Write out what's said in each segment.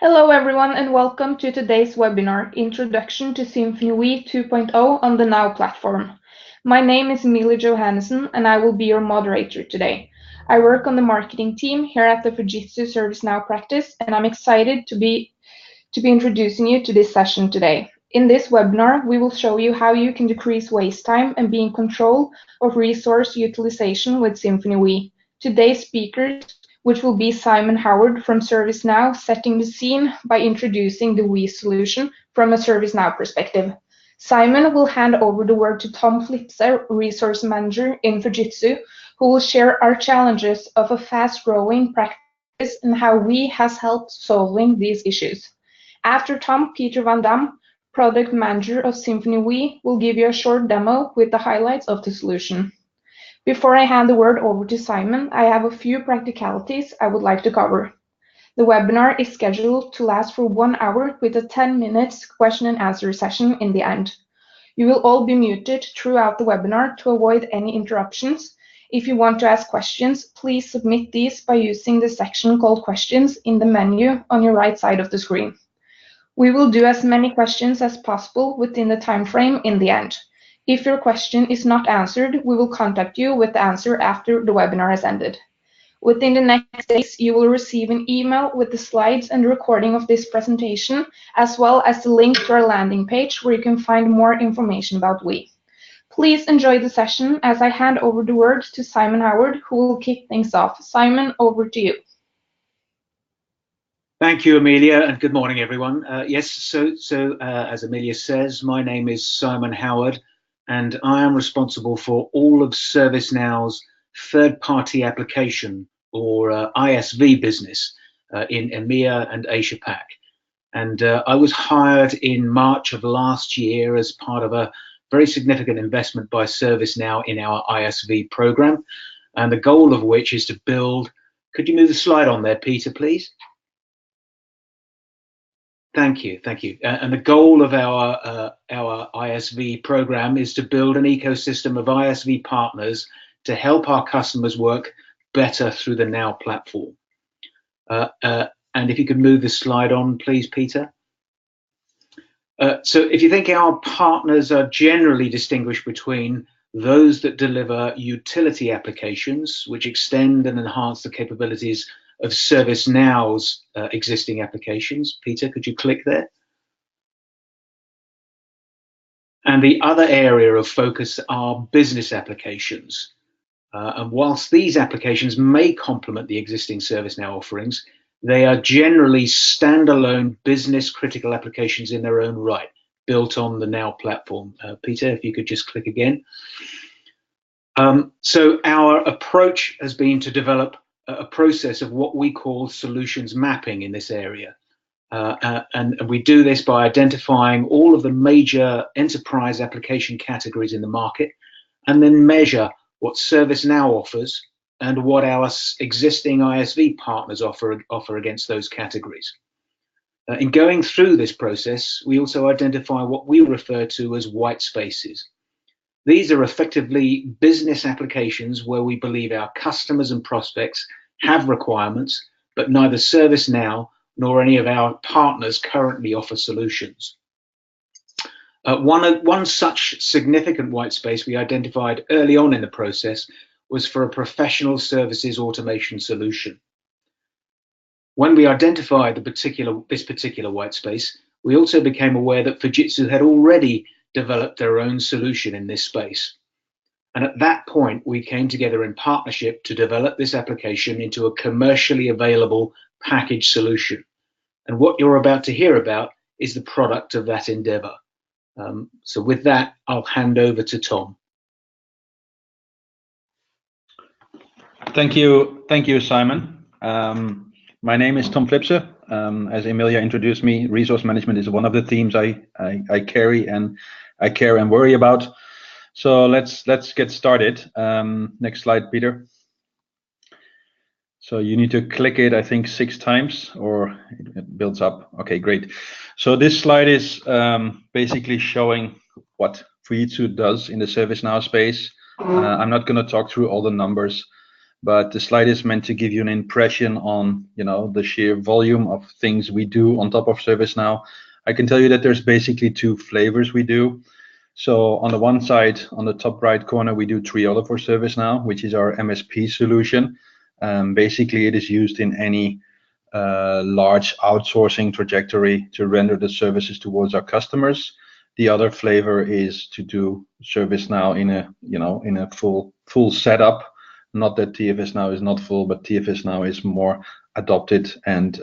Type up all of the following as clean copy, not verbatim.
Hello everyone and welcome to today's webinar, Introduction to Symfoni WE 2.0 on the Now platform. My name is Emilia Johannesson and I will be your moderator today. I work on the marketing team here at the Fujitsu ServiceNow practice and I'm excited to be introducing you to this session today. In this webinar, we will show you how you can decrease waste time and be in control of resource utilization with Symfoni WE. Today's speakers, which will be Simon Howard from ServiceNow, setting the scene by introducing the WE solution from a ServiceNow perspective. Simon will hand over the word to Tom Flipser, Resource Manager in Fujitsu, who will share our challenges of a fast-growing practice and how WE has helped solving these issues. After Tom, Peter Van Dam, Product Manager of Symfoni WE, will give you a short demo with the highlights of the solution. Before I hand the word over to Simon, I have a few practicalities I would like to cover. The webinar is scheduled to last for 1 hour with a 10-minute question and answer session in the end. You will all be muted throughout the webinar to avoid any interruptions. If you want to ask questions, please submit these by using the section called Questions in the menu on your right side of the screen. We will do as many questions as possible within the time frame in the end. If your question is not answered, we will contact you with the answer after the webinar has ended. Within the next days, you will receive an email with the slides and recording of this presentation, as well as the link to our landing page where you can find more information about WE. Please enjoy the session as I hand over the word to Simon Howard, who will kick things off. Simon, over to you. Thank you, Emilia, and good morning, everyone. As Emilia says, my name is Simon Howard, and I am responsible for all of ServiceNow's third-party application, or ISV business, in EMEA and Asia Pac. And I was hired in March of last year as part of a very significant investment by ServiceNow in our ISV program, and the goal of which is to build. Could you move the slide on there, Peter, please? Thank you. And the goal of our ISV program is to build an ecosystem of ISV partners to help our customers work better through the Now platform. And if you could move the slide on, please, Peter. So if you think our partners are generally distinguished between those that deliver utility applications, which extend and enhance the capabilities of ServiceNow's existing applications. Peter, could you click there? And the other area of focus are business applications. And whilst these applications may complement the existing ServiceNow offerings, they are generally standalone business critical applications in their own right, built on the Now platform. Peter, if you could just click again. So our approach has been to develop a process of what we call solutions mapping in this area. And we do this by identifying all of the major enterprise application categories in the market and then measure what ServiceNow offers and what our existing ISV partners offer against those categories. In going through this process, we also identify what we refer to as white spaces. These are effectively business applications where we believe our customers and prospects have requirements, but neither ServiceNow nor any of our partners currently offer solutions. One such significant white space we identified early on in the process was for a professional services automation solution. When we identified this particular white space, we also became aware that Fujitsu had already developed their own solution in this space. And at that point, we came together in partnership to develop this application into a commercially available package solution. And what you're about to hear about is the product of that endeavor. So with that, I'll hand over to Tom. Thank you, Simon. My name is Tom Flipser. As Emilia introduced me, resource management is one of the themes I carry and I care and worry about. So let's get started. Next slide, Peter. So you need to click it, I think, 6 times, or it builds up. Okay, great. So this slide is basically showing what Fujitsu does in the ServiceNow space. I'm not going to talk through all the numbers. but the slide is meant to give you an impression on, the sheer volume of things we do on top of ServiceNow. I can tell you that there's basically two flavors we do. So on the one side, on the top right corner, we do Triolo for ServiceNow, which is our MSP solution. Basically, it is used in any large outsourcing trajectory to render the services towards our customers. The other flavor is to do ServiceNow in a full setup. Not that TFS Now is not full, but TFS Now is more adopted and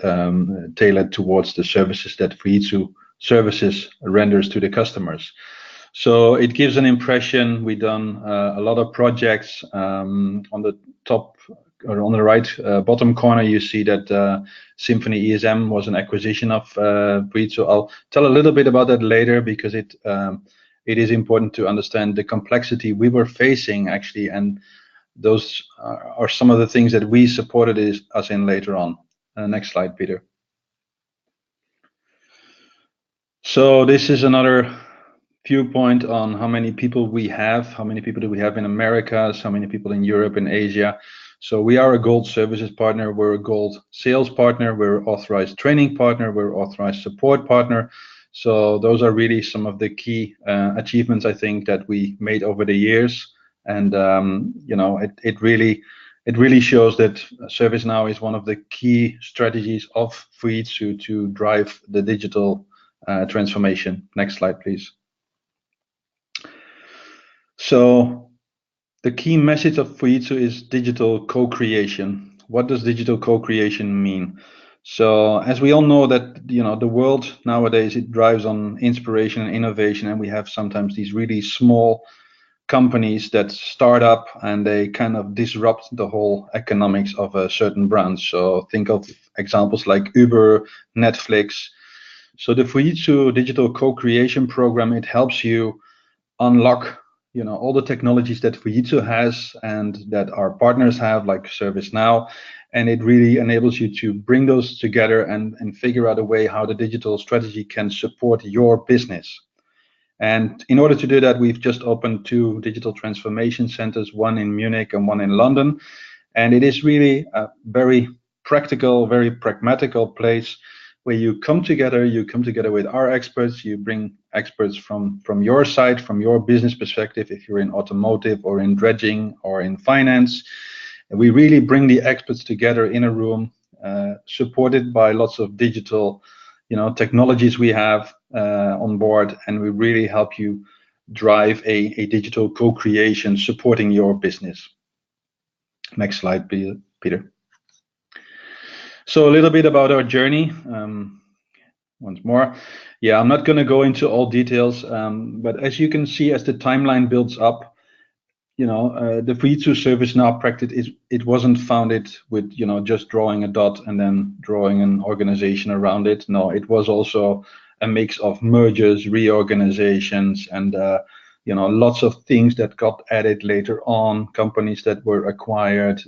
tailored towards the services that Fujitsu Services renders to the customers. So it gives an impression. We've done a lot of projects. On the top or on the right bottom corner, you see that Symfoni ESM was an acquisition of Fujitsu. I'll tell a little bit about that later, because it is important to understand the complexity we were facing actually, and those are some of the things that we supported us in later on. Next slide, Peter. So this is another viewpoint on how many people we have. How many people do we have in America? How many people in Europe and Asia? So we are a gold services partner. We're a gold sales partner. We're authorized training partner. We're authorized support partner. So those are really some of the key achievements, I think, that we made over the years. And it really shows that ServiceNow is one of the key strategies of Fujitsu to drive the digital transformation. Next slide, please. So the key message of Fujitsu is digital co-creation. What does digital co-creation mean? So as we all know that, the world nowadays, it drives on inspiration and innovation, and we have sometimes these really small companies that start up and they kind of disrupt the whole economics of a certain brand. So think of examples like Uber, Netflix. So the Fujitsu Digital Co-Creation Program, it helps you unlock all the technologies that Fujitsu has and that our partners have, like ServiceNow, and it really enables you to bring those together and figure out a way how the digital strategy can support your business. And in order to do that, we've just opened 2 digital transformation centers, one in Munich and one in London. And it is really a very practical, very pragmatical place where you come together with our experts. You bring experts from your side, from your business perspective, if you're in automotive or in dredging or in finance. And we really bring the experts together in a room, supported by lots of digital technologies we have on board, and we really help you drive a digital co-creation supporting your business. Next slide, Peter. So a little bit about our journey. Once more, I'm not going to go into all details, but as you can see, as the timeline builds up, the Fujitsu ServiceNow practice it wasn't founded with just drawing a dot and then drawing an organization around it. No, it was also a mix of mergers, reorganizations, and lots of things that got added later on, companies that were acquired,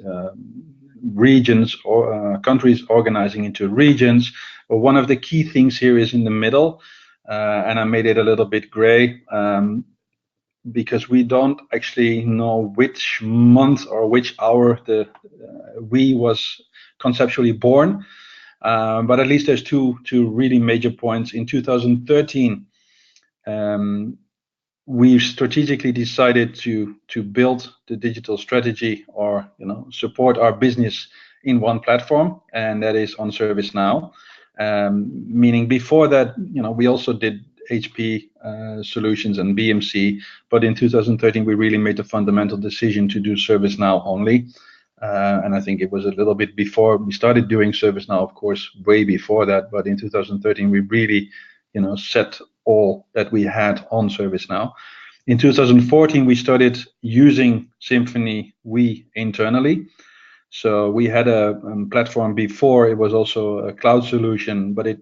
regions or countries organizing into regions. But one of the key things here is in the middle, and I made it a little bit gray, because we don't actually know which month or which hour the we was conceptually born, but at least there's two really major points. In 2013, we strategically decided to build the digital strategy, or support our business in one platform, and that is on ServiceNow. Meaning before that, we also did HP solutions and BMC, but in 2013 we really made the fundamental decision to do ServiceNow only. And I think it was a little bit before we started doing ServiceNow, of course, way before that. But in 2013 we really, set all that we had on ServiceNow. In 2014 we started using Symfoni WE internally. So we had a platform before. It was also a cloud solution, but it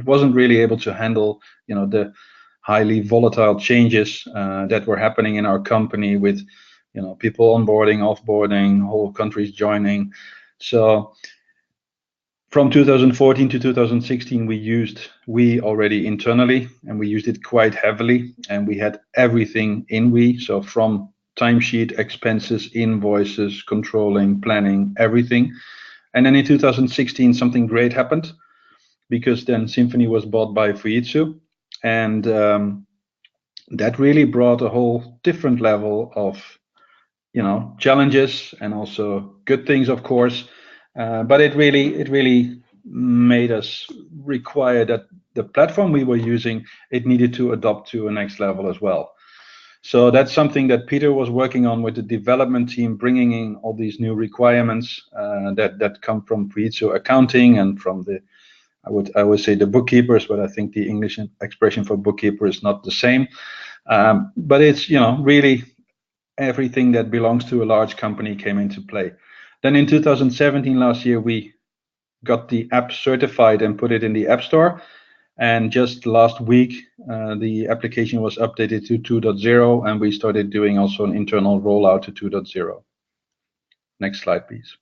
wasn't really able to handle, the highly volatile changes that were happening in our company with, people onboarding, offboarding, whole countries joining. So from 2014 to 2016, we used WE already internally, and we used it quite heavily, and we had everything in WE. So from timesheet, expenses, invoices, controlling, planning, everything. And then in 2016, something great happened, because then Symfoni was bought by Fujitsu, and that really brought a whole different level of, challenges and also good things, of course. But it really made us require that the platform we were using, it needed to adopt to a next level as well. So that's something that Peter was working on with the development team, bringing in all these new requirements that come from Fujitsu accounting and from the, I would say the bookkeepers, but I think the English expression for bookkeeper is not the same. But it's, really everything that belongs to a large company came into play. Then in 2017, last year, we got the app certified and put it in the App Store. And just last week, the application was updated to 2.0, and we started doing also an internal rollout to 2.0. Next slide, please.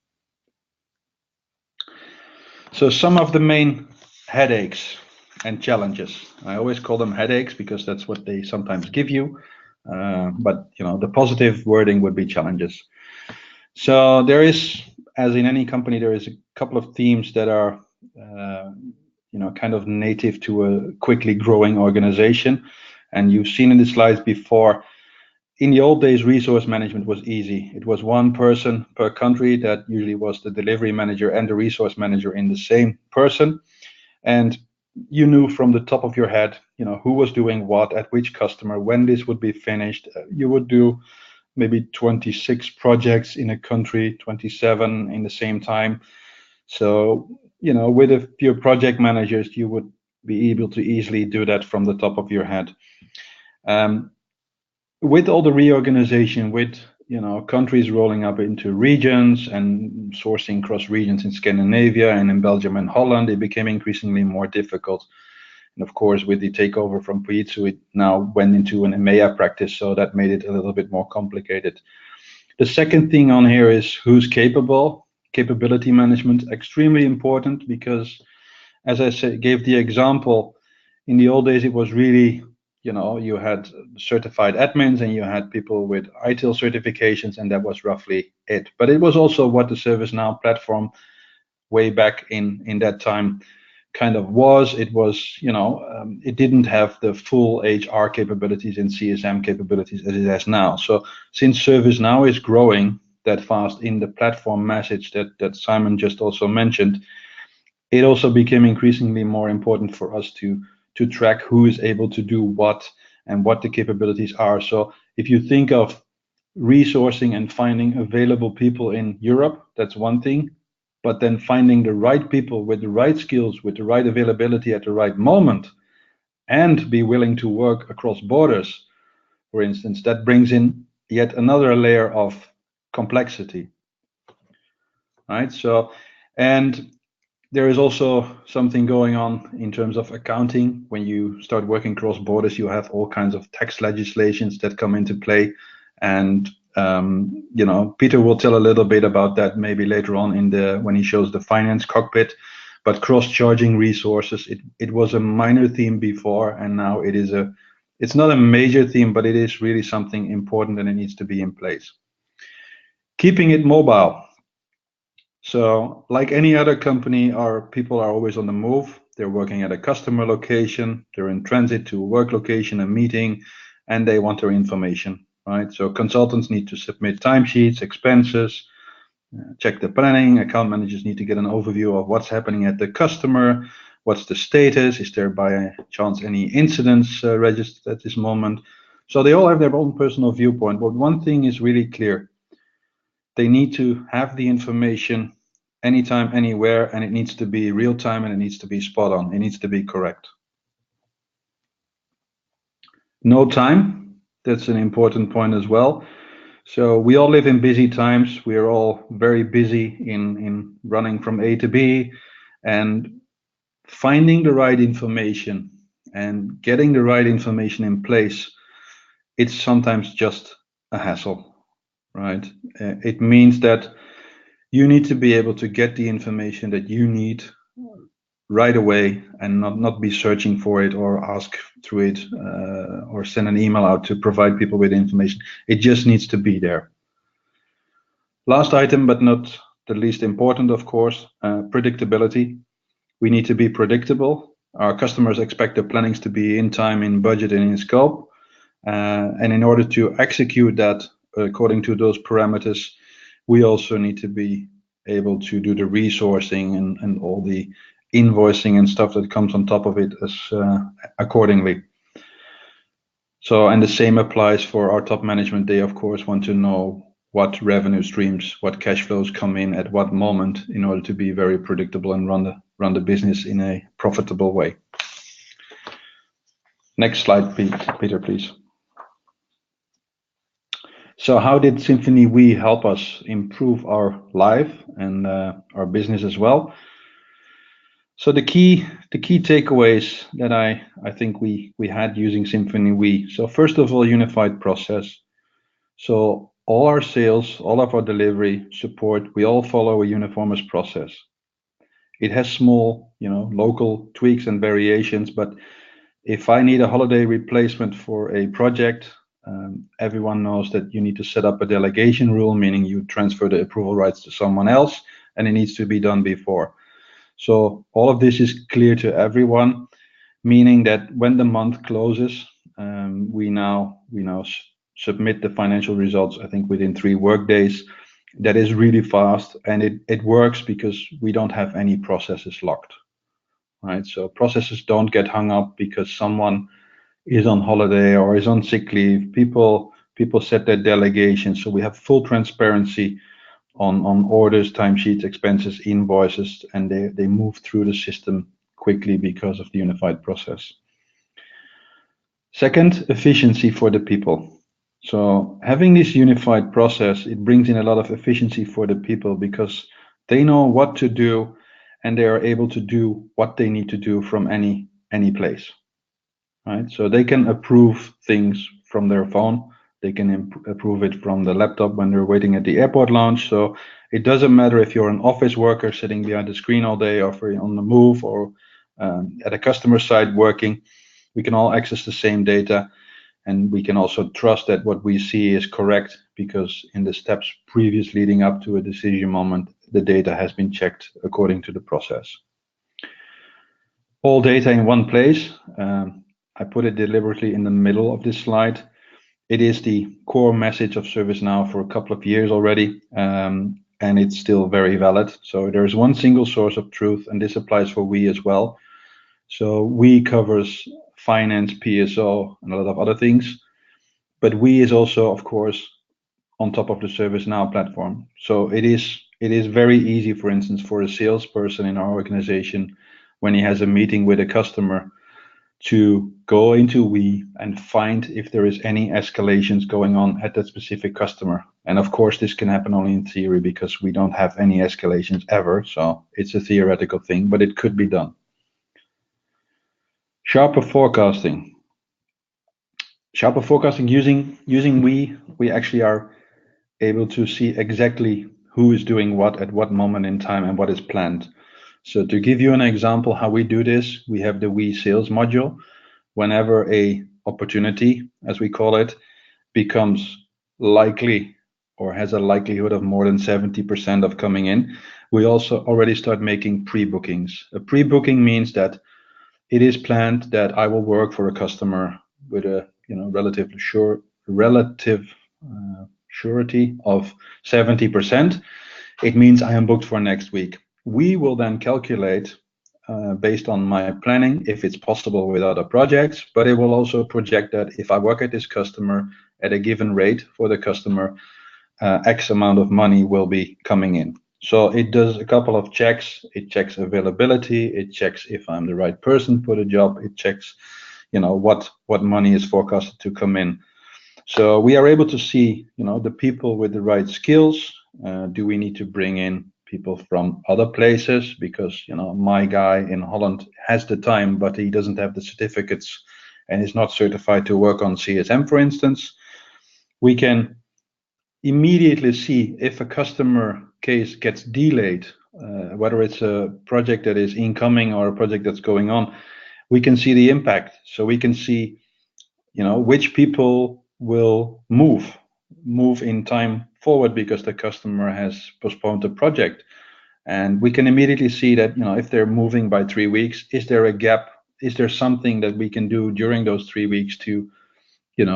So some of the main headaches and challenges. I always call them headaches because that's what they sometimes give you. But the positive wording would be challenges. So there is, as in any company, there is a couple of themes that are kind of native to a quickly growing organization. And you've seen in the slides before, in the old days, resource management was easy. It was one person per country that usually was the delivery manager and the resource manager in the same person. And you knew from the top of your head, who was doing what at which customer, when this would be finished. You would do maybe 26 projects in a country, 27 in the same time. So, with a few project managers, you would be able to easily do that from the top of your head. With all the reorganization, with countries rolling up into regions and sourcing cross regions in Scandinavia and in Belgium and Holland, it became increasingly more difficult. And of course, with the takeover from Fujitsu, it now went into an EMEA practice, so that made it a little bit more complicated. The second thing on here is who's capable. Capability management, extremely important, because as I gave the example, in the old days, it was really, you had certified admins and you had people with ITIL certifications, and that was roughly it. But it was also what the ServiceNow platform way back in that time kind of was. It was, it didn't have the full HR capabilities and CSM capabilities as it has now. So since ServiceNow is growing that fast in the platform message that Simon just also mentioned, it also became increasingly more important for us to track who is able to do what and what the capabilities are. So if you think of resourcing and finding available people in Europe, that's one thing. But then finding the right people with the right skills, with the right availability at the right moment, and be willing to work across borders, for instance, that brings in yet another layer of complexity. Right? So, and there is also something going on in terms of accounting. When you start working cross borders, you have all kinds of tax legislations that come into play. And Peter will tell a little bit about that maybe later on when he shows the finance cockpit. But cross-charging resources, it was a minor theme before, and now it's not a major theme, but it is really something important, and it needs to be in place. Keeping it mobile. So like any other company, our people are always on the move. They're working at a customer location, they're in transit to a work location, a meeting, and they want their information, right? So consultants need to submit timesheets, expenses, check the planning. Account managers need to get an overview of what's happening at the customer, what's the status, is there by chance any incidents registered at this moment? So they all have their own personal viewpoint, but one thing is really clear. They need to have the information anytime, anywhere, and it needs to be real time, and it needs to be spot on. It needs to be correct. No time, that's an important point as well. So we all live in busy times. We are all very busy in running from A to B, and finding the right information and getting the right information in place, it's sometimes just a hassle. Right? It means that you need to be able to get the information that you need right away and not be searching for it or ask through it or send an email out to provide people with information. It just needs to be there. Last item, but not the least important, of course, predictability. We need to be predictable. Our customers expect their plannings to be in time, in budget, and in scope. And in order to execute that according to those parameters, we also need to be able to do the resourcing and all the invoicing and stuff that comes on top of it as accordingly. So, and the same applies for our top management. They, of course, want to know what revenue streams, what cash flows come in at what moment in order to be very predictable and run the business in a profitable way. Next slide, Peter, please. So how did Symfoni WE help us improve our life and our business as well? So the key takeaways that I think we had using Symfoni WE. So first of all, unified process. So all our sales, all of our delivery support, we all follow a uniformous process. It has small, local tweaks and variations, but if I need a holiday replacement for a project, everyone knows that you need to set up a delegation rule, meaning you transfer the approval rights to someone else, and it needs to be done before. So all of this is clear to everyone, meaning that when the month closes, we now submit the financial results, I think within 3 workdays. That is really fast, and it works because we don't have any processes locked, right? So processes don't get hung up because someone is on holiday or is on sick leave. People set their delegation, so we have full transparency on orders, timesheets, expenses, invoices, and they move through the system quickly because of the unified process. Second, efficiency for the people. So having this unified process, it brings in a lot of efficiency for the people because they know what to do and they are able to do what they need to do from any place, right? So they can approve things from their phone. They can approve it from the laptop when they're waiting at the airport lounge. So it doesn't matter if you're an office worker sitting behind the screen all day, or if you're on the move, or at a customer site working. We can all access the same data, and we can also trust that what we see is correct because in the steps previous leading up to a decision moment, the data has been checked according to the process. All data in one place. I put it deliberately in the middle of this slide. It is the core message of ServiceNow for a couple of years already, and it's still very valid. So there's one single source of truth, and this applies for WE as well. So WE covers finance, PSO, and a lot of other things, but WE is also, of course, on top of the ServiceNow platform. So it is very easy, for instance, for a salesperson in our organization, when he has a meeting with a customer, to go into WE and find if there is any escalations going on at that specific customer. And of course, this can happen only in theory because we don't have any escalations ever. So it's a theoretical thing, but it could be done. Sharper forecasting. Sharper forecasting using WE, we actually are able to see exactly who is doing what at what moment in time and what is planned. So to give you an example how we do this, we have the WE sales module. Whenever a opportunity, as we call it, becomes likely or has a likelihood of more than 70% of coming in, we also already start making pre-bookings. A pre-booking means that it is planned that I will work for a customer with a relative surety of 70%. It means I am booked for next week. We will then calculate based on my planning if it's possible with other projects, but it will also project that if I work at this customer at a given rate for the customer, X amount of money will be coming in. So it does a couple of checks. It checks availability. It checks if I'm the right person for the job. It checks, what money is forecasted to come in. So we are able to see, the people with the right skills. Do we need to bring in people from other places because, my guy in Holland has the time, but he doesn't have the certificates and is not certified to work on CSM, for instance. We can immediately see if a customer case gets delayed whether it's a project that is incoming or a project that's going on, we can see the impact. So we can see, which people will move in time forward because the customer has postponed the project. And we can immediately see that, if they're moving by 3 weeks, is there a gap? Is there something that we can do during those 3 weeks to,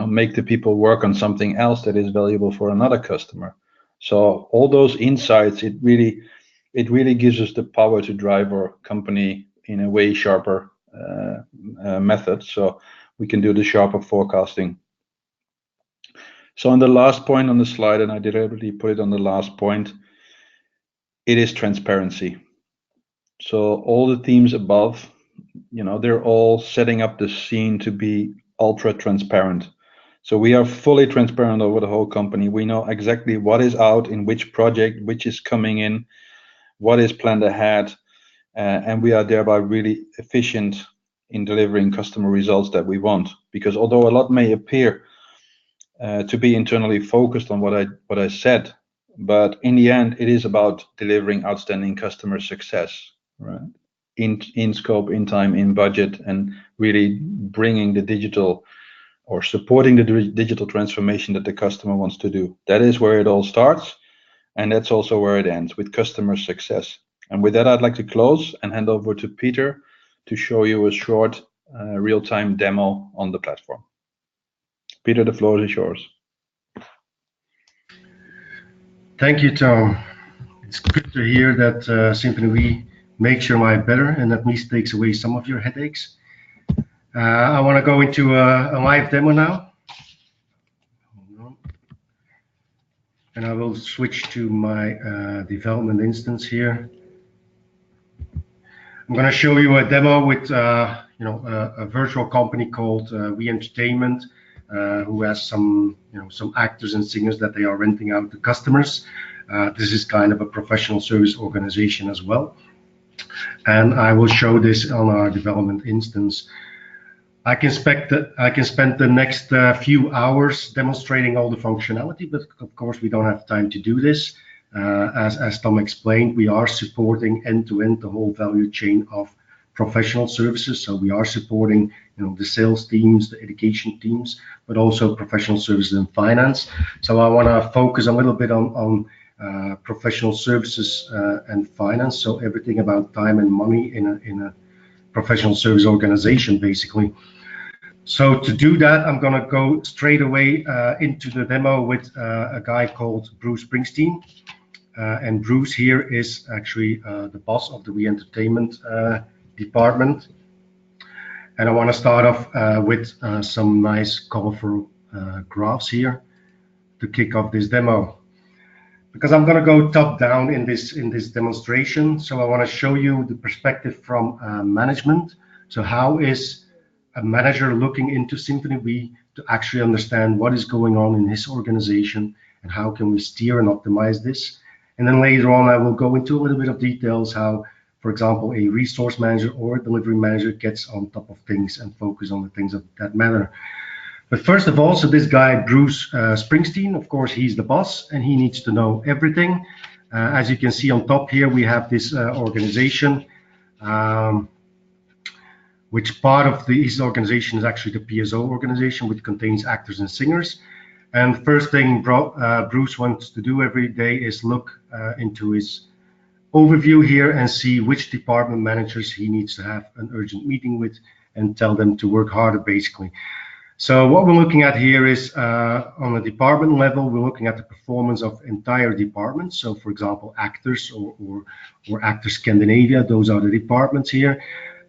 make the people work on something else that is valuable for another customer? So all those insights, it really gives us the power to drive our company in a way sharper method. So we can do the sharper forecasting. So on the last point on the slide, and I deliberately put it on the last point, it is transparency. So all the teams above, they're all setting up the scene to be ultra transparent. So we are fully transparent over the whole company. We know exactly what is out in which project, which is coming in, what is planned ahead, and we are thereby really efficient in delivering customer results that we want. Because although a lot may appear to be internally focused on what I said, but in the end, it is about delivering outstanding customer success, right? In scope, in time, in budget, and really bringing the digital or supporting the digital transformation that the customer wants to do. That is where it all starts, and that's also where it ends, with customer success. And with that, I'd like to close and hand over to Peter to show you a short real-time demo on the platform. Peter, the floor is yours. Thank you, Tom. It's good to hear that Symfoni WE makes your life better and at least takes away some of your headaches. I want to go into a live demo now. And I will switch to my development instance here. I'm going to show you a demo with a virtual company called WE Entertainment, who has some actors and singers that they are renting out to customers. This is kind of a professional service organization as well. And I will show this on our development instance. I can spend the next few hours demonstrating all the functionality, but of course we don't have time to do this. As Tom explained, we are supporting end-to-end the whole value chain of professional services. So we are supporting the sales teams, the education teams, but also professional services and finance. So I want to focus a little bit on professional services and finance. So everything about time and money in a professional service organization, basically. So to do that, I'm going to go straight away into the demo with a guy called Bruce Springsteen. And Bruce here is actually the boss of the WE Entertainment department. And I want to start off with some nice colorful graphs here to kick off this demo. Because I'm going to go top down in this demonstration. So I want to show you the perspective from management. So how is a manager looking into Symfoni WE to actually understand what is going on in his organization and how can we steer and optimize this? And then later on, I will go into a little bit of details how, for example, a resource manager or a delivery manager gets on top of things and focus on the things that matter. But first of all, so this guy, Bruce Springsteen, of course, he's the boss and he needs to know everything. As you can see on top here, we have this organization, which part of his organization is actually the PSO organization, which contains actors and singers. And the first thing Bruce wants to do every day is look into his overview here and see which department managers he needs to have an urgent meeting with and tell them to work harder, basically. So what we're looking at here is on a department level, we're looking at the performance of entire departments. So for example, actors or Actors Scandinavia, those are the departments here.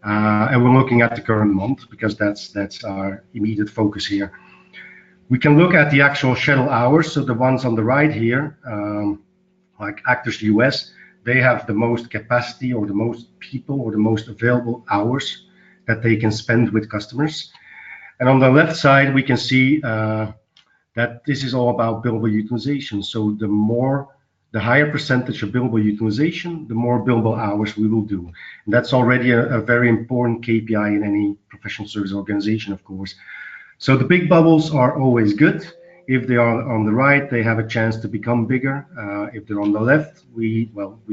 And we're looking at the current month because that's our immediate focus here. We can look at the actual schedule hours. So the ones on the right here, like Actors US, they have the most capacity or the most people or the most available hours that they can spend with customers. And on the left side, we can see that this is all about billable utilization. So the higher percentage of billable utilization, the more billable hours we will do. And that's already a very important KPI in any professional service organization, of course. So the big bubbles are always good. If they are on the right, they have a chance to become bigger. If they're on the left, we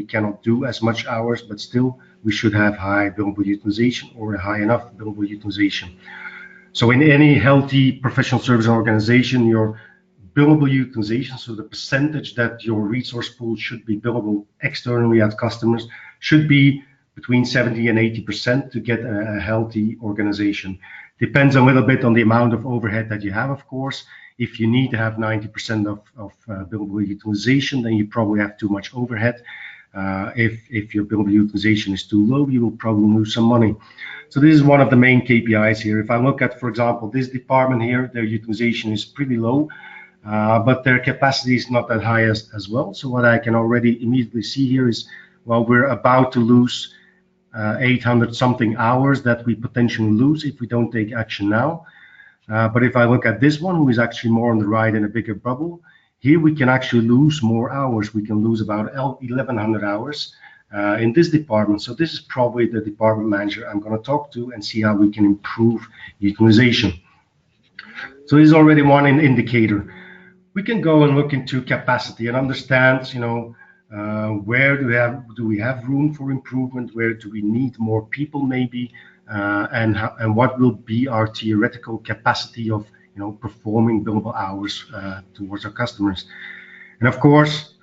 cannot do as much hours, but still we should have high billable utilization or a high enough billable utilization. So in any healthy professional service organization, your billable utilization, so the percentage that your resource pool should be billable externally at customers, should be between 70 and 80% to get a healthy organization. Depends a little bit on the amount of overhead that you have, of course. If you need to have 90% of billable utilization, then you probably have too much overhead. If your billable utilization is too low, you will probably lose some money. So this is one of the main KPIs here. If I look at, for example, this department here, their utilization is pretty low, but their capacity is not that high as well. So what I can already immediately see here is, well, we're about to lose 800 something hours that we potentially lose if we don't take action now. But if I look at this one, who is actually more on the right in a bigger bubble, here we can actually lose more hours. We can lose about 1,100 hours in this department. So this is probably the department manager I'm going to talk to and see how we can improve utilization. So this is already one indicator. We can go and look into capacity and understand, where do we have room for improvement? Where do we need more people maybe? And what will be our theoretical capacity of performing billable hours towards our customers? And of course,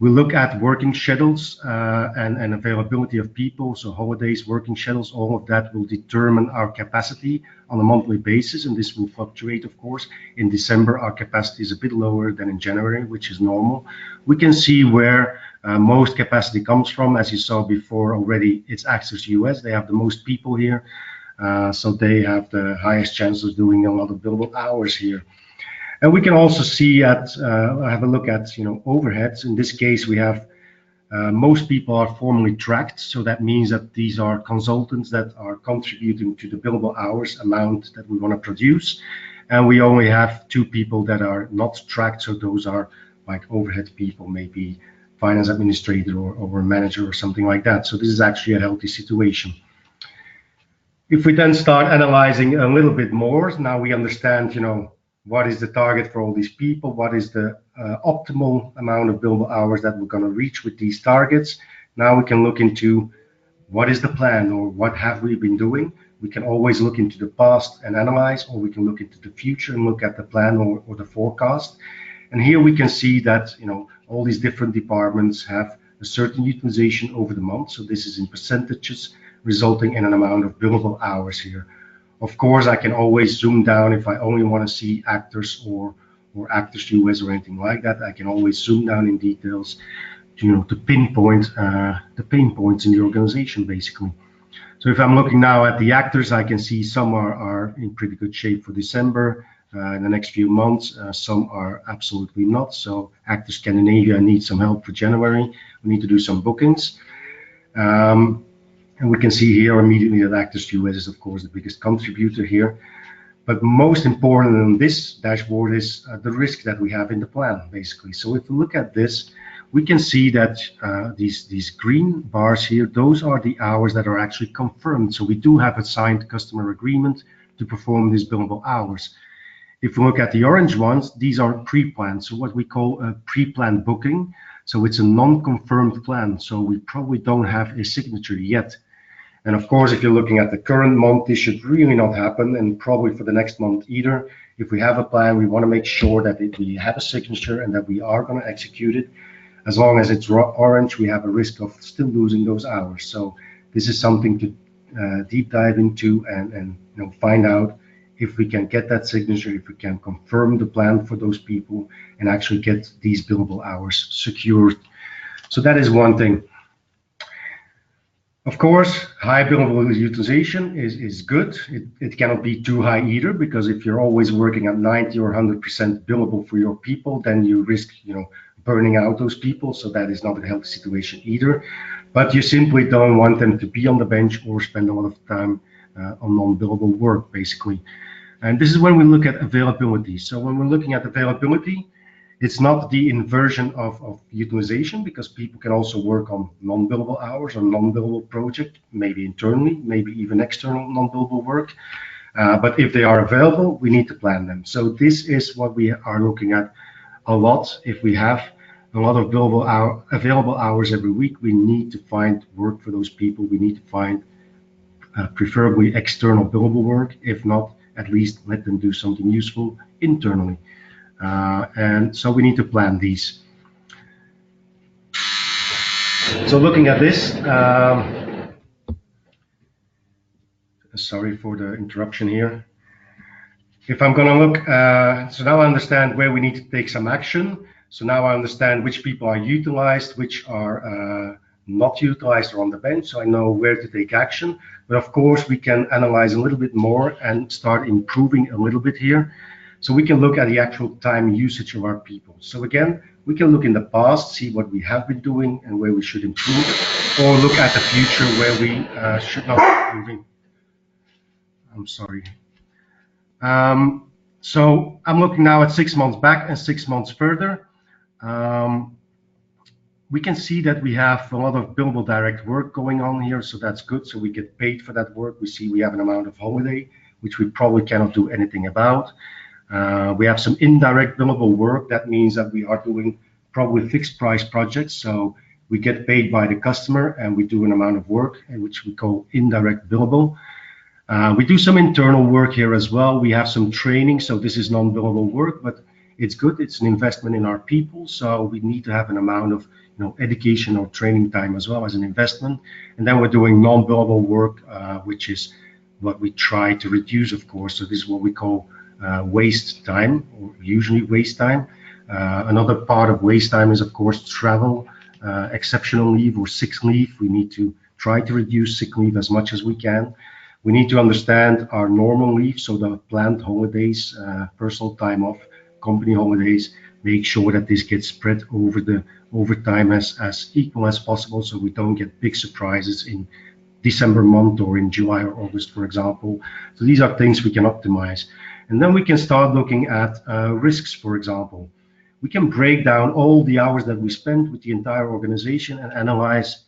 we look at working schedules and availability of people, so holidays, working schedules, all of that will determine our capacity on a monthly basis, and this will fluctuate, of course. In December, our capacity is a bit lower than in January, which is normal. We can see where most capacity comes from. As you saw before already, it's Access US. They have the most people here, so they have the highest chance of doing a lot of billable hours here. And we can also see have a look at overheads. In this case, we have most people are formally tracked, so that means that these are consultants that are contributing to the billable hours amount that we want to produce, and we only have 2 people that are not tracked, so those are like overhead people, maybe finance administrator or a manager or something like that. So this is actually a healthy situation. If we then start analyzing a little bit more, now we understand what is the target for all these people? What is the optimal amount of billable hours that we're going to reach with these targets? Now we can look into what is the plan, or what have we been doing? We can always look into the past and analyze, or we can look into the future and look at the plan or the forecast. And here we can see that all these different departments have a certain utilization over the month. So this is in percentages, resulting in an amount of billable hours here. Of course, I can always zoom down if I only want to see actors or Actors US or anything like that. I can always zoom down in details, to pinpoint the pain points in the organization, basically. So if I'm looking now at the actors, I can see some are in pretty good shape for December. In the next few months, some are absolutely not. So Actors Scandinavia needs some help for January. We need to do some bookings. And we can see here immediately that Actors US is, of course, the biggest contributor here. But most important in this dashboard is the risk that we have in the plan, basically. So if we look at this, we can see that these green bars here, those are the hours that are actually confirmed. So we do have a signed customer agreement to perform these billable hours. If we look at the orange ones, these are pre-planned, so what we call a pre-planned booking. So it's a non-confirmed plan, so we probably don't have a signature yet. And of course, if you're looking at the current month, this should really not happen, and probably for the next month either. If we have a plan, we want to make sure that we have a signature and that we are going to execute it. As long as it's orange, we have a risk of still losing those hours. So this is something to deep dive into and find out if we can get that signature, if we can confirm the plan for those people and actually get these billable hours secured. So that is one thing. Of course, high billable utilization is good. It cannot be too high either, because if you're always working at 90 or 100% billable for your people, then you risk, burning out those people. So that is not a healthy situation either. But you simply don't want them to be on the bench or spend a lot of time on non-billable work, basically. And this is when we look at availability. So when we're looking at availability, it's not the inversion of utilization, because people can also work on non-billable hours or non-billable project, maybe internally, maybe even external non-billable work. But if they are available, we need to plan them. So this is what we are looking at a lot. If we have a lot of available hours every week, we need to find work for those people. We need to find preferably external billable work. If not, at least let them do something useful internally. And so we need to plan these. So looking at this, sorry for the interruption here. If I'm going to look, so now I understand where we need to take some action. So now I understand which people are utilized, which are not utilized or on the bench. So I know where to take action. But of course, we can analyze a little bit more and start improving a little bit here. So we can look at the actual time usage of our people. So again, we can look in the past, see what we have been doing and where we should improve, or look at the future where we should not be improving. I'm sorry. So I'm looking now at 6 months back and 6 months further. We can see that we have a lot of billable direct work going on here, so that's good. So we get paid for that work. We see we have an amount of holiday, which we probably cannot do anything about. We have some indirect billable work. That means that we are doing probably fixed price projects. So we get paid by the customer and we do an amount of work, which we call indirect billable. We do some internal work here as well. We have some training, so this is non-billable work, but it's good. It's an investment in our people, so we need to have an amount of education or training time as well as an investment. And then we're doing non-billable work, which is what we try to reduce, of course. So this is what we call waste time, or usually waste time. Another part of waste time is, of course, travel, exceptional leave or sick leave. We need to try to reduce sick leave as much as we can. We need to understand our normal leave, so the planned holidays, personal time off, company holidays, make sure that this gets spread over time as equal as possible, so we don't get big surprises in December month or in July or August, for example. So these are things we can optimize. And then we can start looking at risks, for example. We can break down all the hours that we spend with the entire organization and analyze,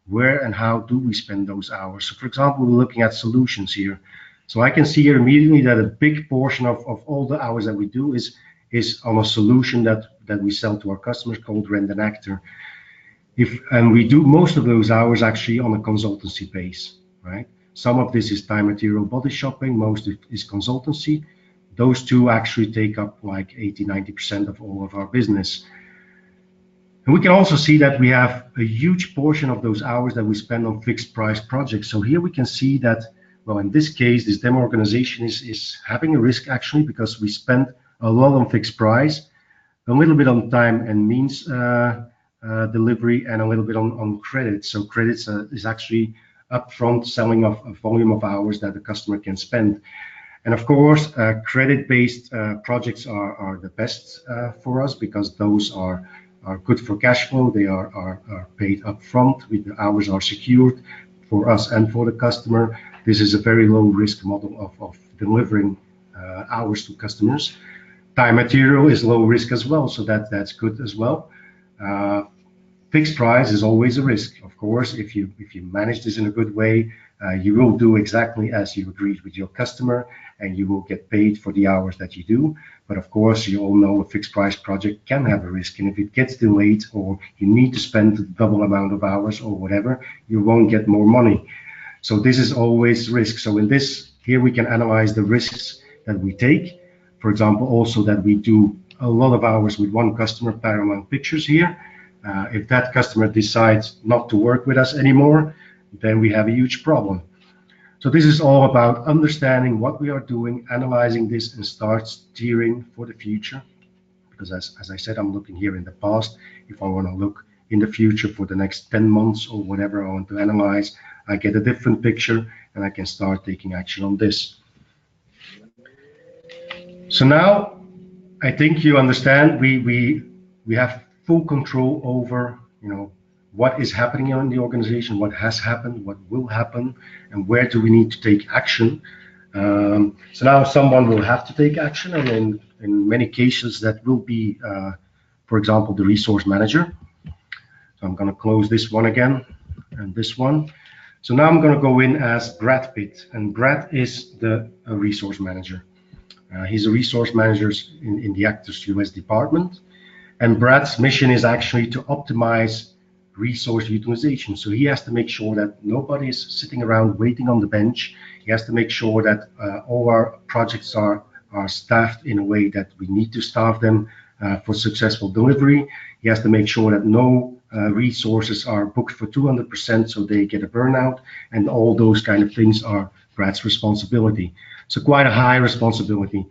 where and how do we spend those hours. So for example, we're looking at solutions here. So I can see here immediately that a big portion of all the hours that we do is on a solution that we sell to our customers called Rent and Actor. And we do most of those hours actually on a consultancy base, right? Some of this is time, material, body shopping, most of it is consultancy. Those two actually take up like 80–90% of all of our business. And we can also see that we have a huge portion of those hours that we spend on fixed price projects. So here we can see that, well, in this case, this demo organization is having a risk actually, because we spend a lot on fixed price, a little bit on time and means delivery, and a little bit on credits. So credits is actually upfront selling of a volume of hours that the customer can spend. And of course, credit-based projects are the best for us, because those are good for cash flow. They are paid upfront. The hours are secured for us and for the customer. This is a very low risk model of delivering hours to customers. Time material is low risk as well, so that's good as well. Fixed price is always a risk. Of course, if you manage this in a good way, you will do exactly as you agreed with your customer, and you will get paid for the hours that you do. But of course, you all know a fixed price project can have a risk, and if it gets delayed or you need to spend the double amount of hours or whatever, you won't get more money. So this is always risk. So in this here, we can analyze the risks that we take. For example, also that we do a lot of hours with one customer, Paramount Pictures here. If that customer decides not to work with us anymore, then we have a huge problem. So this is all about understanding what we are doing, analyzing this, and start steering for the future. Because as I said, I'm looking here in the past. If I want to look in the future for the next 10 months or whatever I want to analyze, I get a different picture and I can start taking action on this. So now I think you understand we have full control over what is happening in the organization, what has happened, what will happen, and where do we need to take action. So now someone will have to take action, and in many cases that will be, for example, the resource manager. So I'm going to close this one again and this one. So now I'm going to go in as Brad Pitt, and Brad is the resource manager. He's a resource manager in the Actors US department, and Brad's mission is actually to optimize resource utilization. So he has to make sure that nobody is sitting around waiting on the bench. He has to make sure that all our projects are staffed in a way that we need to staff them for successful delivery. He has to make sure that no resources are booked for 200% so they get a burnout, and all those kind of things are Brad's responsibility. So quite a high responsibility.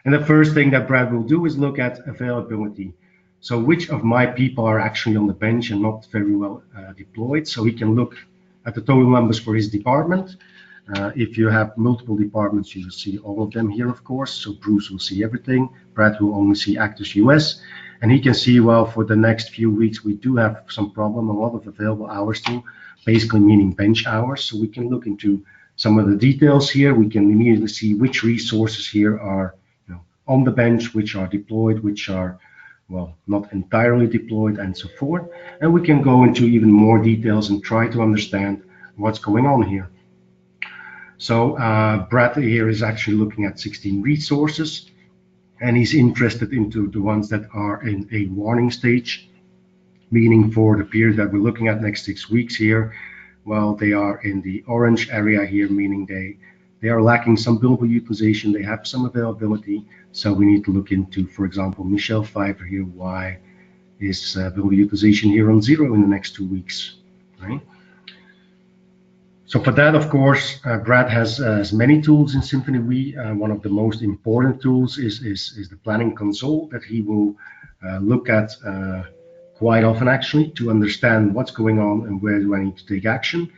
And the first thing that Brad will do is look at availability. So which of my people are actually on the bench and not very well deployed. So he can look at the total numbers for his department. If you have multiple departments, you will see all of them here, of course. So Bruce will see everything. Brad will only see Actors US. And he can see, well, for the next few weeks, we do have some problem, a lot of available hours too, basically meaning bench hours. So we can look into some of the details here. We can immediately see which resources here are on the bench, which are deployed, which are, well, not entirely deployed, and so forth. And we can go into even more details and try to understand what's going on here. So Brad here is actually looking at 16 resources, and he's interested into the ones that are in a warning stage, meaning for the period that we're looking at, next 6 weeks here. Well, they are in the orange area here, meaning they are lacking some billable utilization, they have some availability. So we need to look into, for example, Michelle Pfeiffer here. Why is billable utilization here on 0 in the next 2 weeks, right? So for that, of course, Brad has many tools in Symfoni WE. One of the most important tools is the planning console that he will look at quite often, actually, to understand what's going on and where do I need to take action.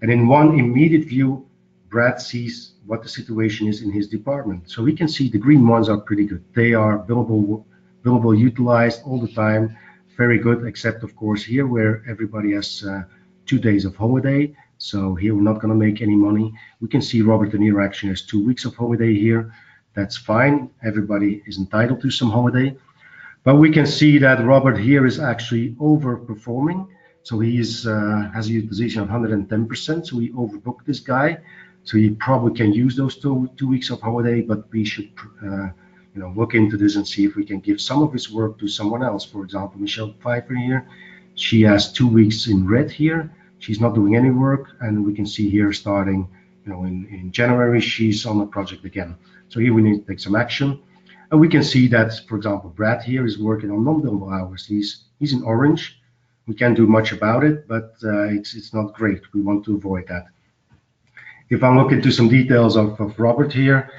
And in one immediate view, Brad sees what the situation is in his department. So we can see the green ones are pretty good. They are billable utilized all the time, very good, except of course here where everybody has 2 days of holiday. So here we're not going to make any money. We can see Robert De Niro actually has 2 weeks of holiday here. That's fine. Everybody is entitled to some holiday. But we can see that Robert here is actually overperforming. So he has a utilization of 110%. So we overbooked this guy. So he probably can use those two weeks of holiday, but we should look into this and see if we can give some of his work to someone else. For example, Michelle Pfeiffer here, she has 2 weeks in red here. She's not doing any work, and we can see here starting in January she's on the project again. So here we need to take some action, and we can see that, for example, Brad here is working on non-billable hours. He's in orange. We can't do much about it, but it's not great. We want to avoid that. If I look into some details of Robert here,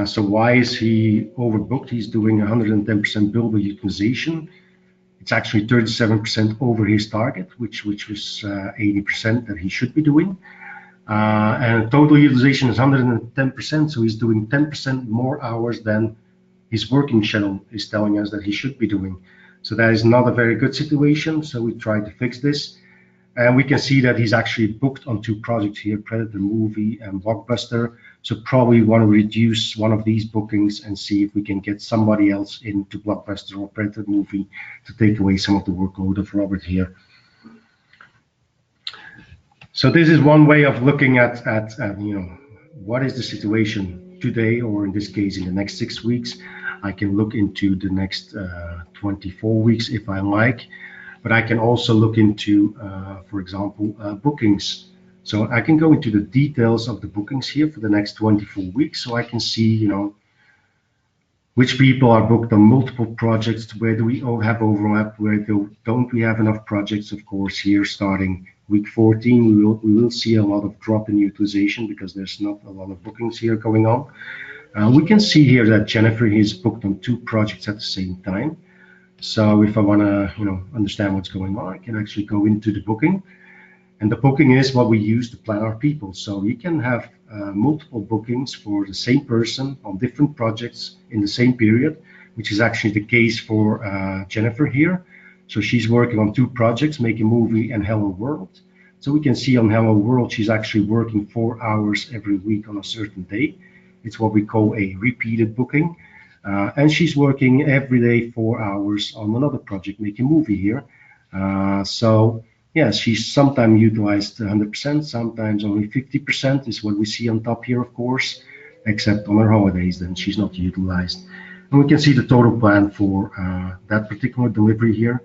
so why is he overbooked? He's doing 110% billable utilization. It's actually 37% over his target, which was 80% that he should be doing. And total utilization is 110%, so he's doing 10% more hours than his working schedule is telling us that he should be doing. So that is not a very good situation, so we try to fix this. And we can see that he's actually booked on 2 projects here, Predator Movie and Blockbuster. So probably want to reduce one of these bookings and see if we can get somebody else into Blockbuster or Predator Movie to take away some of the workload of Robert here. So this is one way of looking at what is the situation today, or in this case, in the next 6 weeks. I can look into the next 24 weeks if I like. But I can also look into, for example, bookings. So I can go into the details of the bookings here for the next 24 weeks. So I can see, which people are booked on multiple projects, where do we all have overlap, where don't we have enough projects. Of course, here starting week 14, we will see a lot of drop in utilization because there's not a lot of bookings here going on. We can see here that Jennifer is booked on 2 projects at the same time. So if I want to, understand what's going on, I can actually go into the booking, and the booking is what we use to plan our people. So you can have multiple bookings for the same person on different projects in the same period, which is actually the case for Jennifer here. So she's working on 2 projects, Make a Movie and Hello World. So we can see on Hello World, she's actually working 4 hours every week on a certain day. It's what we call a repeated booking. And she's working every day 4 hours on another project, Make a Movie here. So Yes, she's sometimes utilized 100%, sometimes only 50% is what we see on top here, of course, except on her holidays, then she's not utilized. And we can see the total plan for that particular delivery here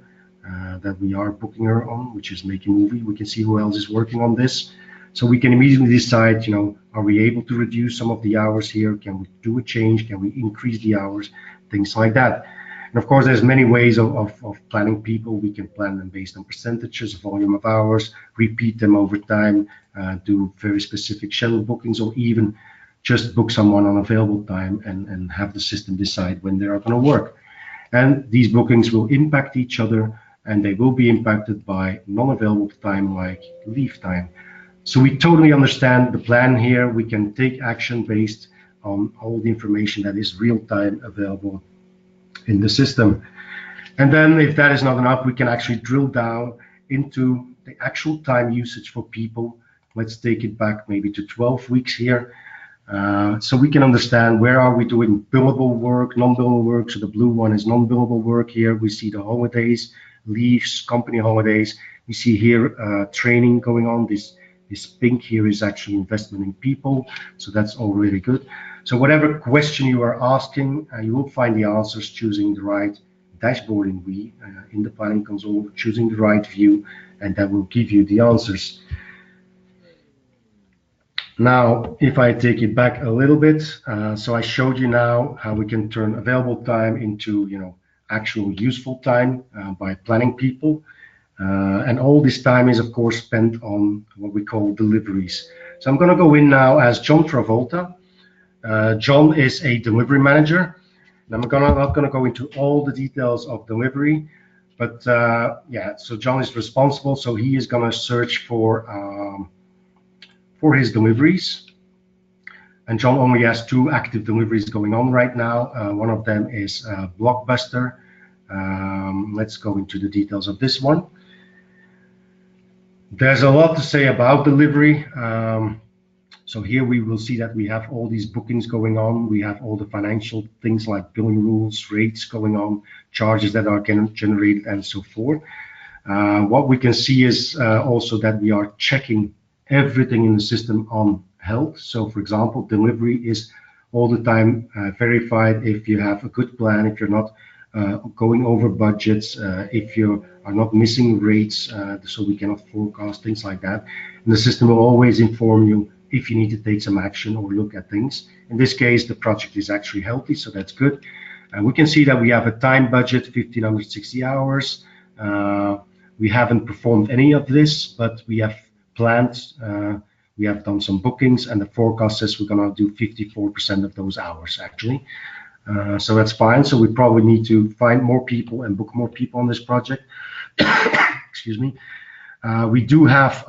that we are booking her on, which is Make a Movie. We can see who else is working on this. So we can immediately decide, are we able to reduce some of the hours here? Can we do a change? Can we increase the hours? Things like that. And of course, there's many ways of planning people. We can plan them based on percentages, volume of hours, repeat them over time, do very specific schedule bookings, or even just book someone on available time and have the system decide when they are going to work. And these bookings will impact each other, and they will be impacted by non-available time like leave time. So we totally understand the plan here. We can take action based on all the information that is real-time available in the system. And then if that is not enough, we can actually drill down into the actual time usage for people. Let's take it back maybe to 12 weeks here. So we can understand where are we doing billable work, non-billable work. So the blue one is non-billable work here. We see the holidays, leaves, company holidays. We see here training going on. This pink here is actually investment in people. So that's all really good. So whatever question you are asking, you will find the answers choosing the right dashboard in WE in the planning console, choosing the right view, and that will give you the answers. Now, if I take it back a little bit, so I showed you now how we can turn available time into, actual useful time by planning people. And all this time is, of course, spent on what we call deliveries. So I'm going to go in now as John Travolta. John is a delivery manager. And I'm not going to go into all the details of delivery, but yeah, so John is responsible. So he is going to search for his deliveries. And John only has 2 active deliveries going on right now. One of them is Blockbuster. Let's go into the details of this one. There's a lot to say about delivery. So here we will see that we have all these bookings going on. We have all the financial things like billing rules, rates going on, charges that are generated, and so forth. What we can see is also that we are checking everything in the system on health. So for example, delivery is all the time verified if you have a good plan, if you're not going over budgets, if you are not missing rates, so we cannot forecast, things like that. And the system will always inform you if you need to take some action or look at things. In this case, the project is actually healthy, so that's good. We can see that we have a time budget, 1,560 hours. We haven't performed any of this, but we have planned, we have done some bookings, and the forecast says we're going to do 54% of those hours actually. So that's fine. So we probably need to find more people and book more people on this project. Excuse me. We do have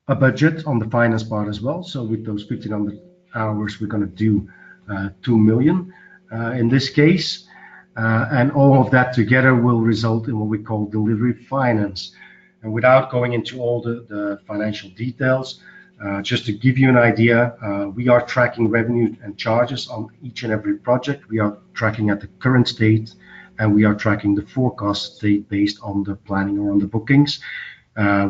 a budget on the finance part as well. So with those 1,500 hours, we're going to do 2 million in this case. And all of that together will result in what we call delivery finance. And without going into all the financial details, just to give you an idea, we are tracking revenue and charges on each and every project. We are tracking at the current state, and we are tracking the forecast state based on the planning or on the bookings.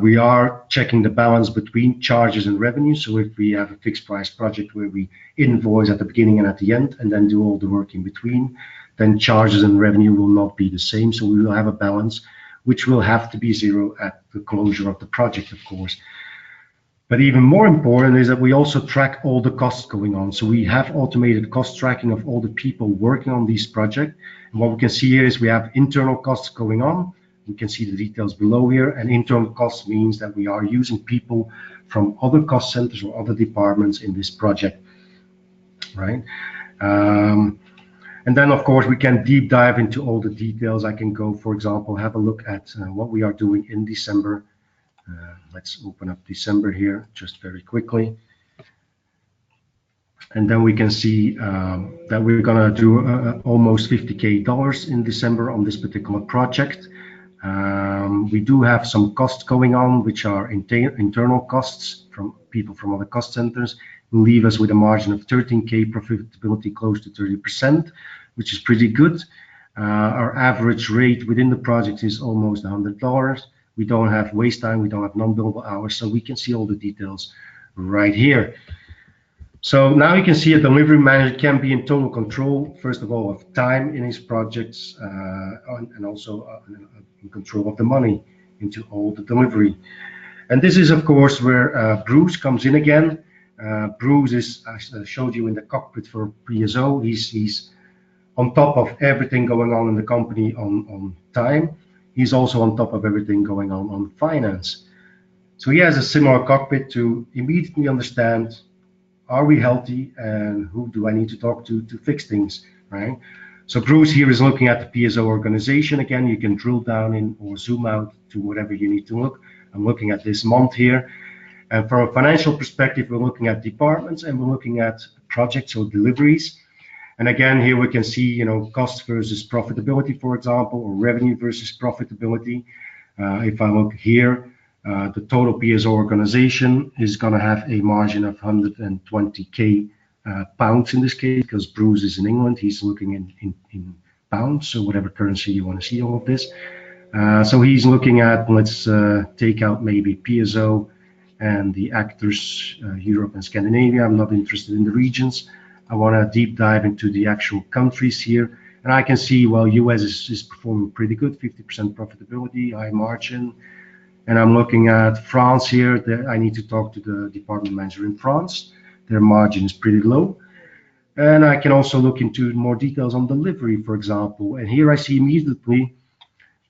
We are checking the balance between charges and revenue. So if we have a fixed price project where we invoice at the beginning and at the end and then do all the work in between, then charges and revenue will not be the same. So we will have a balance, which will have to be zero at the closure of the project, of course. But even more important is that we also track all the costs going on. So we have automated cost tracking of all the people working on this project. And what we can see here is we have internal costs going on. We can see the details below here. And internal costs means that we are using people from other cost centers or other departments in this project, right? And then, of course, we can deep dive into all the details. I can go, for example, have a look at what we are doing in December. Let's open up December here just very quickly. And then we can see that we're going to do almost $50K in December on this particular project. We do have some costs going on, which are internal costs from people from other cost centers, will leave us with a margin of 13K profitability close to 30%, which is pretty good. Our average rate within the project is almost $100. We don't have waste time, we don't have non-billable hours, so we can see all the details right here. So now you can see a delivery manager can be in total control, first of all, of time in his projects, and also in control of the money into all the delivery. And this is, of course, where Bruce comes in again. Bruce is, as I showed you in the cockpit for PSO, he's on top of everything going on in the company on time. He's also on top of everything going on finance. So he has a similar cockpit to immediately understand, are we healthy, and who do I need to talk to fix things, right? So Bruce here is looking at the PSO organization. Again, you can drill down in or zoom out to whatever you need to look. I'm looking at this month here. And from a financial perspective, we're looking at departments and we're looking at projects or deliveries. And again, here we can see, cost versus profitability, for example, or revenue versus profitability. If I look here, the total PSO organization is going to have a margin of 120k pounds in this case, because Bruce is in England. He's looking in pounds, so whatever currency you want to see all of this. So he's looking at, let's take out maybe PSO and the actors, Europe and Scandinavia. I'm not interested in the regions. I want to deep dive into the actual countries here. And I can see, well, US is performing pretty good, 50% profitability, high margin. And I'm looking at France here. I need to talk to the department manager in France. Their margin is pretty low. And I can also look into more details on delivery, for example. And here I see immediately,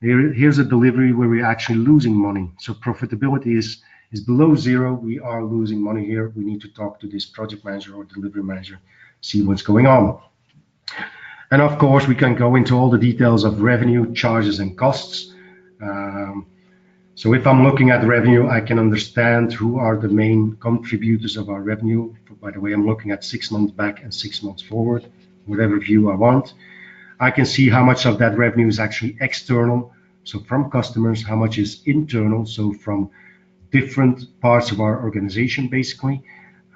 here's a delivery where we're actually losing money. So profitability is below zero. We are losing money here. We need to talk to this project manager or delivery manager, see what's going on. And of course, we can go into all the details of revenue, charges, and costs. So if I'm looking at revenue, I can understand who are the main contributors of our revenue. By the way, I'm looking at 6 months back and 6 months forward, whatever view I want. I can see how much of that revenue is actually external, so from customers, how much is internal, so from different parts of our organization, basically.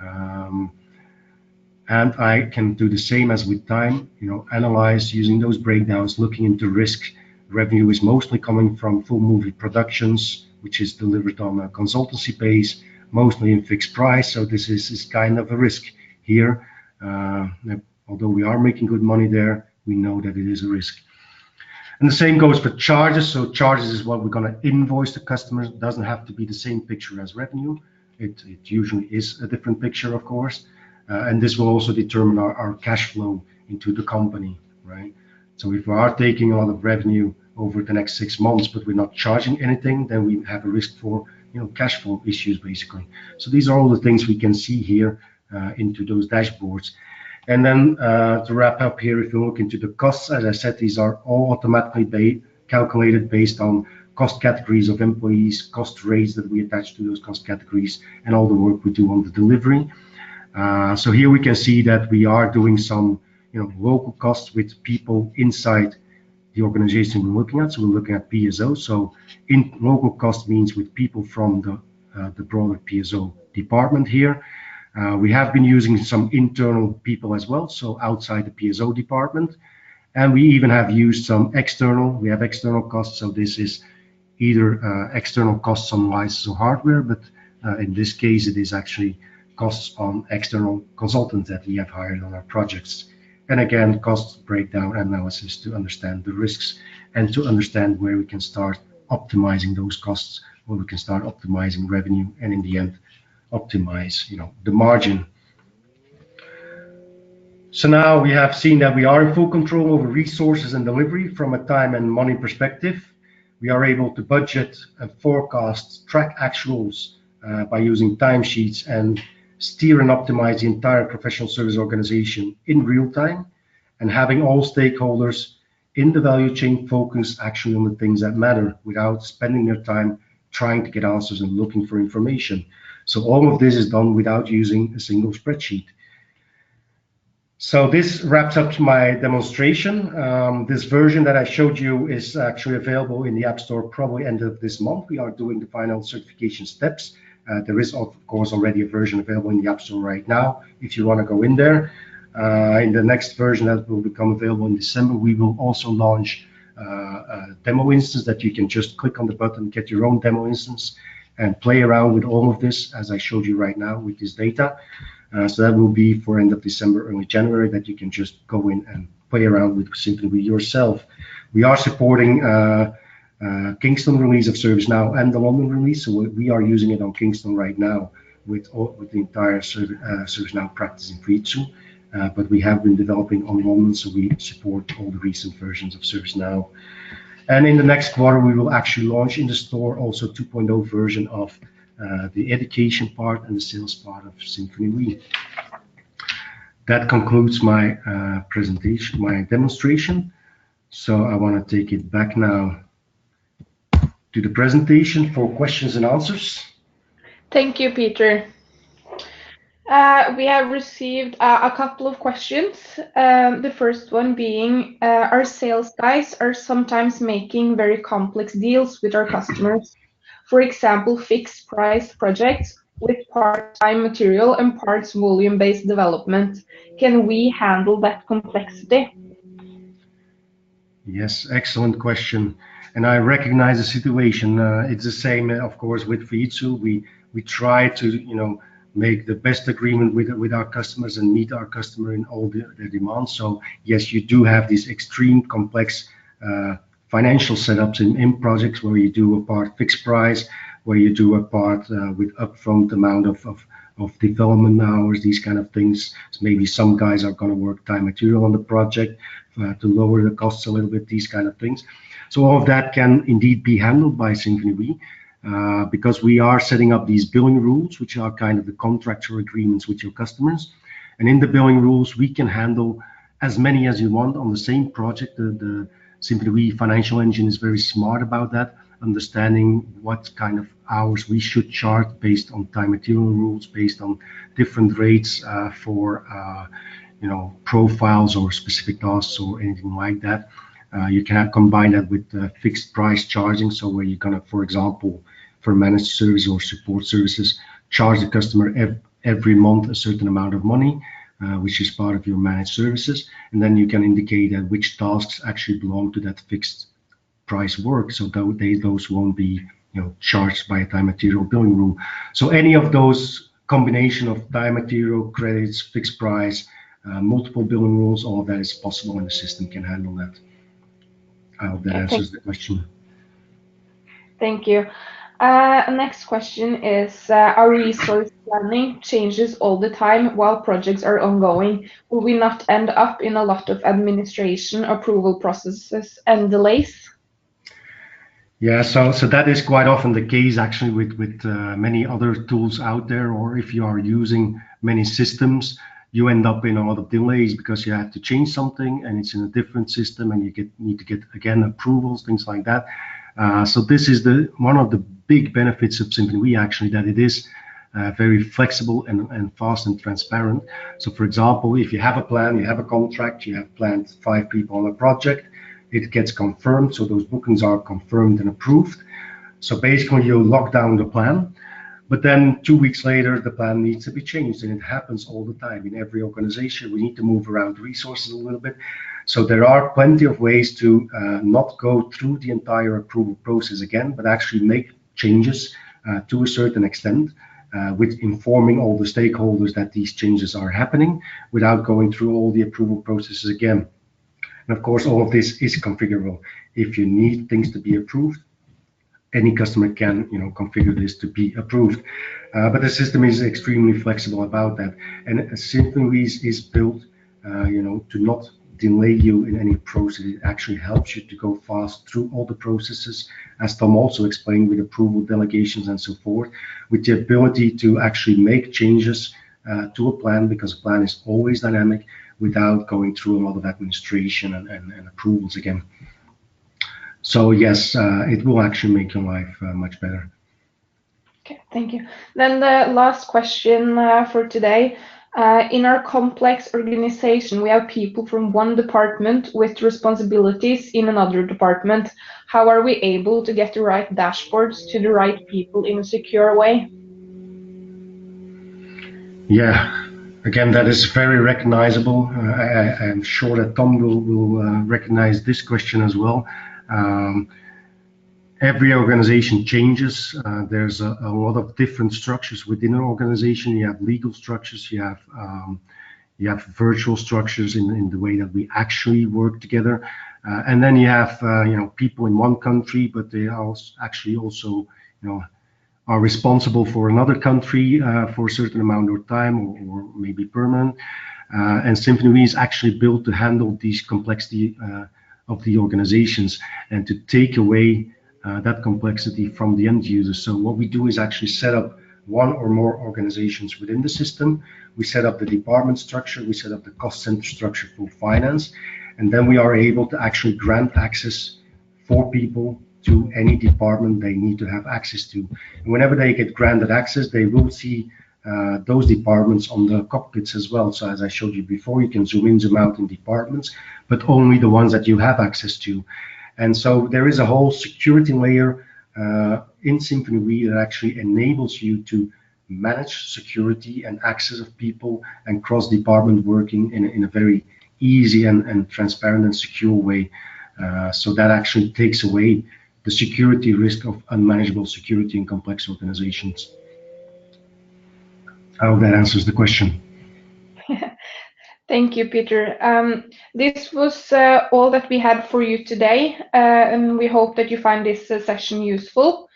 And I can do the same as with time, analyze using those breakdowns, looking into risk. Revenue is mostly coming from full movie productions, which is delivered on a consultancy base, mostly in fixed price. So this is kind of a risk here. Although we are making good money there, we know that it is a risk. And the same goes for charges. So charges is what we're going to invoice the customers. It doesn't have to be the same picture as revenue. It usually is a different picture, of course. And this will also determine our cash flow into the company, right? So if we are taking a lot of revenue over the next 6 months, but we're not charging anything, then we have a risk for cash flow issues, basically. So these are all the things we can see here into those dashboards. And then to wrap up here, if you look into the costs, as I said, these are all automatically calculated based on cost categories of employees, cost rates that we attach to those cost categories, and all the work we do on the delivery. So here we can see that we are doing some local costs with people inside the organization we're looking at. So we're looking at PSO. So in local cost means with people from the broader PSO department here. We have been using some internal people as well, so outside the PSO department. And we even have used some external. We have external costs. So this is either external costs on license or hardware, but in this case, it is actually costs on external consultants that we have hired on our projects. And again, cost breakdown analysis to understand the risks and to understand where we can start optimizing those costs, where we can start optimizing revenue, and in the end, optimize the margin. So now we have seen that we are in full control over resources and delivery from a time and money perspective. We are able to budget and forecast, track actuals by using timesheets, and steer and optimize the entire professional service organization in real time, and having all stakeholders in the value chain focus actually on the things that matter without spending their time trying to get answers and looking for information. So all of this is done without using a single spreadsheet. So this wraps up my demonstration. This version that I showed you is actually available in the App Store probably end of this month. We are doing the final certification steps. There is, of course, already a version available in the App Store right now if you want to go in there. In the next version that will become available in December, we will also launch demo instance that you can just click on the button, get your own demo instance, and play around with all of this, as I showed you right now with this data. So that will be for end of December, early January, that you can just go in and play around with Symfoni WE yourself. We are supporting Kingston release of ServiceNow and the London release, so we are using it on Kingston right now with the entire ServiceNow practice in Fujitsu. But we have been developing on London, so we support all the recent versions of ServiceNow. And in the next quarter, we will actually launch in the store also 2.0 version of the education part and the sales part of Symfoni WE. That concludes my presentation, my demonstration. So I want to take it back now to the presentation for questions and answers. Thank you, Peter. We have received a couple of questions. The first one being, our sales guys are sometimes making very complex deals with our customers. For example, fixed price projects with part-time material and parts volume-based development. Can we handle that complexity? Yes, excellent question. And I recognize the situation. It's the same, of course, with Fujitsu. We try to, make the best agreement with our customers and meet our customer in all their demands. So yes, you do have these extreme complex financial setups in projects where you do a part fixed price, where you do a part with upfront amount of development hours, these kind of things. So maybe some guys are going to work time material on the project to lower the costs a little bit, these kind of things. So all of that can indeed be handled by Symfoni WE. Because we are setting up these billing rules, which are kind of the contractual agreements with your customers. And in the billing rules, we can handle as many as you want on the same project. The Symfoni WE financial engine is very smart about that, understanding what kind of hours we should charge based on time material rules, based on different rates for profiles or specific tasks or anything like that. You can combine that with fixed price charging. So where you're going to, for example, for managed service or support services, charge the customer every month a certain amount of money, which is part of your managed services. And then you can indicate that which tasks actually belong to that fixed price work. So those won't be charged by a time material billing rule. So any of those combination of time material, credits, fixed price, multiple billing rules, all of that is possible, and the system can handle that. I hope that answers the question. Thank you. Next question is, our resource planning changes all the time while projects are ongoing. Will we not end up in a lot of administration, approval processes, and delays? Yeah, so that is quite often the case actually with many other tools out there, or if you are using many systems, you end up in a lot of delays because you have to change something and it's in a different system and you need to get again approvals, things like that. So this is one of the big benefits of Symfoni WE actually, that it is very flexible and fast and transparent. So for example, if you have a plan, you have a contract, you have planned 5 people on a project, it gets confirmed. So those bookings are confirmed and approved. So basically you lock down the plan. But then 2 weeks later, the plan needs to be changed, and it happens all the time in every organization. We need to move around resources a little bit. So there are plenty of ways to not go through the entire approval process again, but actually make changes to a certain extent, with informing all the stakeholders that these changes are happening without going through all the approval processes again. And of course, all of this is configurable. If you need things to be approved, any customer can configure this to be approved, but the system is extremely flexible about that, and Symfoni WE is built to not delay you in any process. It actually helps you to go fast through all the processes, as Tom also explained, with approval delegations and so forth, with the ability to actually make changes to a plan, because a plan is always dynamic, without going through a lot of administration and approvals again. So yes, it will actually make your life much better. Okay, thank you. Then the last question for today. In our complex organization, we have people from one department with responsibilities in another department. How are we able to get the right dashboards to the right people in a secure way? Yeah, again, that is very recognizable. I am sure that Tom will recognize this question as well. Every organization changes. There's a lot of different structures within an organization. You have legal structures, you have virtual structures in the way that we actually work together. And then you have people in one country, but they actually also are responsible for another country for a certain amount of time or maybe permanent. And Symfoni WE is actually built to handle these complexity of the organizations and to take away that complexity from the end user. So what we do is actually set up one or more organizations within the system. We set up the department structure, we set up the cost center structure for finance, and then we are able to actually grant access for people to any department they need to have access to. And whenever they get granted access, they will see those departments on the cockpits as well. So as I showed you before, you can zoom in, zoom out in departments, but only the ones that you have access to. And so there is a whole security layer in Symfoni WE that actually enables you to manage security and access of people and cross-department working in a very easy and transparent and secure way. So that actually takes away the security risk of unmanageable security in complex organizations. I hope that answers the question. Thank you, Peter. This was all that we had for you today, and we hope that you find this session useful.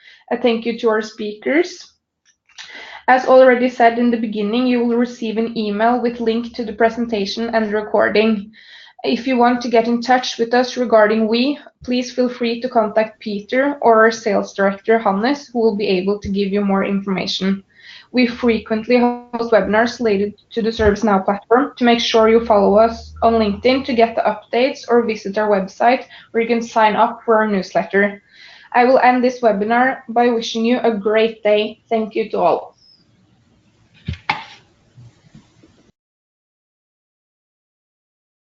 Thank you to our speakers. As already said in the beginning, you will receive an email with link to the presentation and recording. If you want to get in touch with us regarding WE, please feel free to contact Peter or our sales director, Hannes, who will be able to give you more information. We frequently host webinars related to the ServiceNow platform. To make sure you follow us on LinkedIn to get the updates or visit our website where you can sign up for our newsletter. I will end this webinar by wishing you a great day. Thank you to all.